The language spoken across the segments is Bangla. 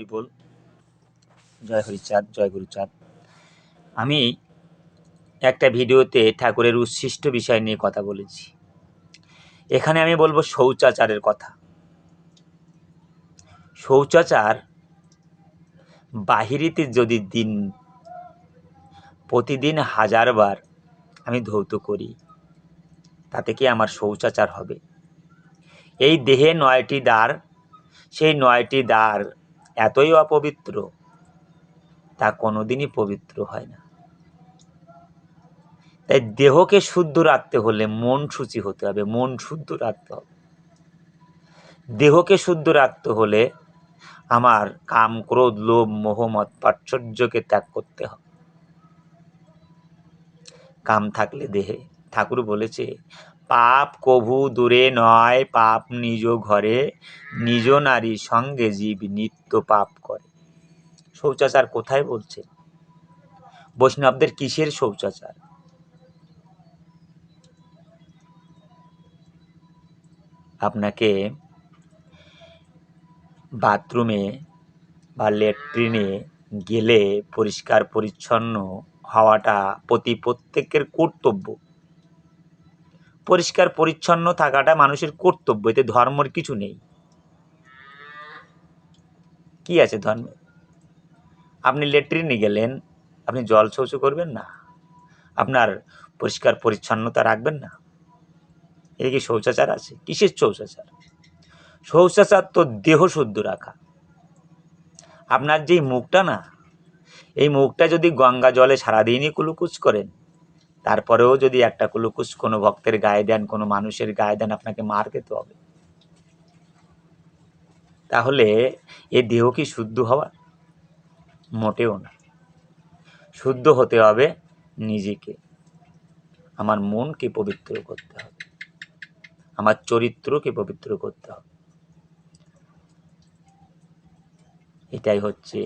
হরি বল। জয় হরিচাঁদ, জয় গুরুচাঁদ। আমি একটা ভিডিওতে ঠাকুরের উচ্ছিষ্ট বিষয় নিয়ে কথা বলেছি। এখানে আমি বলবো শৌচাচারের কথা। শৌচাচার বাহিরেতে যদি প্রতিদিন 1000 বার আমি ধৌত করি, তাতে কি আমার শৌচাচার হবে? এই দেহে 9টি দ্বার, সেই 9টি দ্বার এতই অপবিত্র, তা কোনোদিনই পবিত্র হয় না। তাই দেহকে শুদ্ধ রাখতে হলে মন শুচি হতে হবে, মন শুদ্ধ রাখতে হবে। দেহকে শুদ্ধ রাখতে হলে আমার কাম, ক্রোধ, লোভ, মোহ, মদ, মাৎসর্যকে ত্যাগ করতে হবে। কাম থাকলে দেহে, ঠাকুর বলেছে, পাপ কভু দূরে নয়, পাপ নিজ ঘরে, নিজ নারী সঙ্গে জীব নিত্য পাপ করে। শৌচাচার কোথায় বলছে? বৈষ্ণবদের কিসের শৌচাচার? আপনাকে বাথরুমে বা ল্যাট্রিনে গেলে পরিষ্কার পরিচ্ছন্ন হওয়াটা প্রত্যেকের কর্তব্য। পরিষ্কার পরিচ্ছন্ন থাকাটা মানুষের কর্তব্য, এতে ধর্মের কিছু নেই। কি আছে ধর্মে? আপনি ল্যাট্রিনে গেলেন, আপনি জল শৌচ করবেন না? আপনার পরিষ্কার পরিচ্ছন্নতা রাখবেন না? এর কি শৌচাচার আছে? কিসের শৌচাচার? শৌচাচার তো দেহ শুদ্ধ রাখা। আপনার যেই মুখটা না, এই মুখটা যদি গঙ্গা জলে সারাদিনই কুলুকুচ করেন, তারপরেও যদি একটা কুলুকুচ কোনো ভক্তের গায়ে দেন, কোনো মানুষের গায়ে দেন, আপনাকে মার খেতে হবে। তাহলে এই দেহ কি শুদ্ধ হওয়ার? মোটেও না। শুদ্ধ হতে হবে নিজেকে। আমার মনকে পবিত্র করতে হবে, আমার চরিত্রকে পবিত্র করতে হবে। এটাই হচ্ছে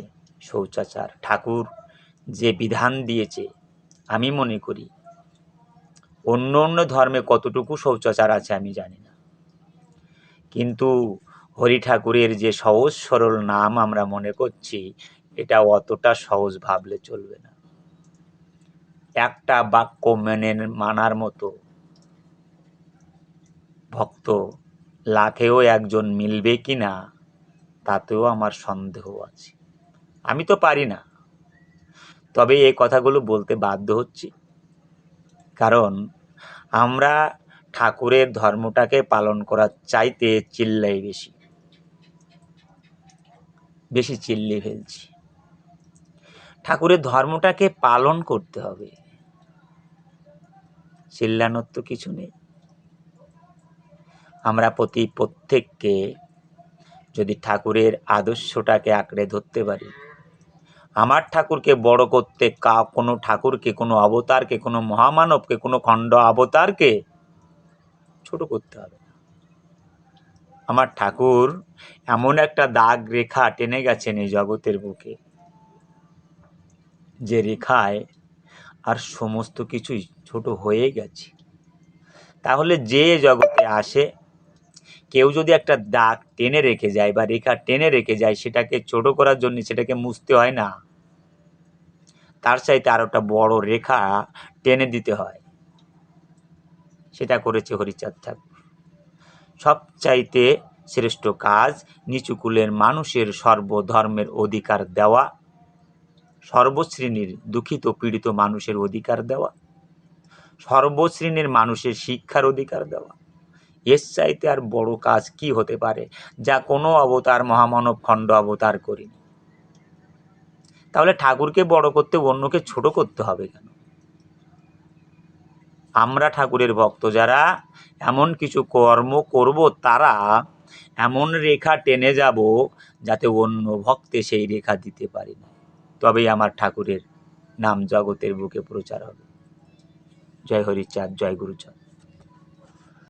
শৌচাচার। ঠাকুর যে বিধান দিয়েছে, আমি মনে করি অন্য অন্য ধর্মে কতটুকু শৌচাচার আছে আমি জানি না, কিন্তু হরি ঠাকুরের যে সহজ সরল নাম আমরা মনে করছি, এটা অতটা সহজ ভাবলে চলবে না। একটা বাক্য মানার মতো ভক্ত লাখেও একজন মিলবে কিনা, তাতেও আমার সন্দেহ আছে। আমি তো পারি না, তবে এই কথাগুলো বলতে বাধ্য হচ্ছি, কারণ আমরা ঠাকুরের ধর্মটাকে পালন করার চাইতে চিল্লাই বেশি চিল্লিয়ে ফেলছি। ঠাকুরের ধর্মটাকে পালন করতে হবে, চিল্লানোর তো কিছু নেই। আমরা প্রত্যেককে যদি ঠাকুরের আদর্শটাকে আঁকড়ে ধরতে পারি, আমার ঠাকুরকে বড় করতে কোনো ঠাকুরকে, কোনো অবতারকে, কোনো মহামানবকে, কোনো খণ্ড অবতারকে ছোট করতে হবে। আমার ঠাকুর এমন একটা দাগ রেখা টেনে গেছেন এই জগতের বুকে, যে রেখায় আর সমস্ত কিছুই ছোট হয়ে গেছে। তাহলে যে জগতে আসে, কেউ যদি একটা দাগ টেনে রেখে যায় বা রেখা টেনে রেখে যায়, সেটাকে ছোট করার জন্য সেটাকে মুছতে হয় না, তার চাইতে আরো একটা বড় রেখা টেনে দিতে হয়। সেটা করেছে হরিচাঁদ ঠাকুর। সবচাইতে শ্রেষ্ঠ কাজ নিচু কুলের মানুষের সর্বধর্মের অধিকার দেওয়া, সর্বশ্রেণীর দুঃখিত পীড়িত মানুষের অধিকার দেওয়া, সর্বশ্রেণীর মানুষের শিক্ষার অধিকার দেওয়া। এর চাইতে আর বড় কাজ কি হতে পারে, যা কোনো অবতার, মহামানব, খণ্ড অবতার করেনি। তাহলে ঠাকুরকে বড় করতে অন্যকে ছোট করতে হবে কেন? আমরা ঠাকুরের ভক্ত যারা এমন কিছু কর্ম করব, তারা এমন রেখা টেনে যাব যাতে অন্য ভক্তে সেই রেখা দিতে পারি না। তবেই আমার ঠাকুরের নাম জগতের বুকে প্রচার হবে। জয় হরিচাঁদ, জয় গুরুচাঁদ।